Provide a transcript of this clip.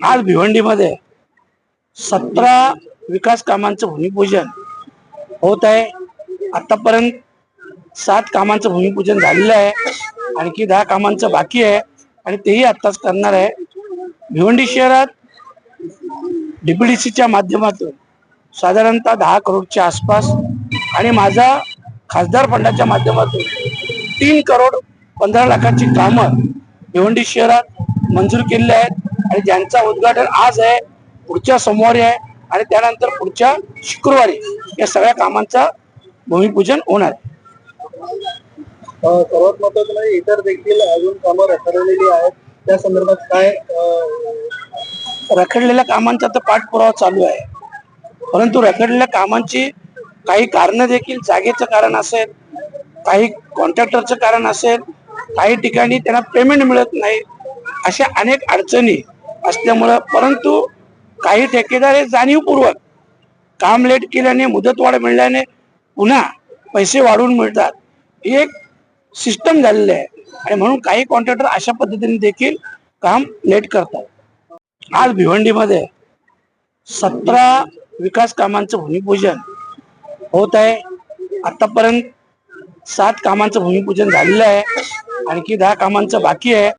आज भिवंडीमध्ये 17 विकास कामांचं भूमिपूजन होत आहे। आतापर्यंत 7 कामांचं भूमिपूजन झालेलं आहे, आणखी 10 कामांचं बाकी आहे आणि तेही आत्ताच करणार आहे। भिवंडी शहरात डीपीडीसीच्या माध्यमातून साधारणतः 10 करोडच्या आसपास आणि माझा खासदार फंडाच्या माध्यमातून 3 करोड 15 लाखाची कामं भिवंडी शहरात मंजूर केलेली आहेत आणि ज्यांचा उद्घाटन आज आहे, पुढच्या सोमवारी आहे आणि त्यानंतर पुढच्या शुक्रवारी या सगळ्या कामांचा भूमिपूजन होणार आहे। सर्वात महत्त्वाचं म्हणजे इतर देखील अजून कामं रखडलेली आहेत, त्या संदर्भात काय रखडलेल्या कामांचा तर पाठपुरावा चालू आहे, परंतु रखडलेल्या कामांची काही कारणं देखील जागेचं कारण असेल, काही कॉन्ट्रॅक्टरचं कारण असेल, काही ठिकाणी त्यांना पेमेंट मिळत नाही, अशा अनेक अडचणी असल्यामुळं, परंतु काही ठेकेदार हे जाणीवपूर्वक काम लेट केल्याने, मुदतवाढ मिळाल्याने पुन्हा पैसे वाढवून मिळतात, ही एक सिस्टम झालेली आहे आणि म्हणून काही कॉन्ट्रॅक्टर अशा पद्धतीने देखील काम लेट करतात। आज भिवंडीमध्ये 17 विकास कामांचं भूमिपूजन होत आहे। आतापर्यंत 7 कामांचं भूमिपूजन झालेलं आहे, आणखी 10 कामांचं बाकी आहे।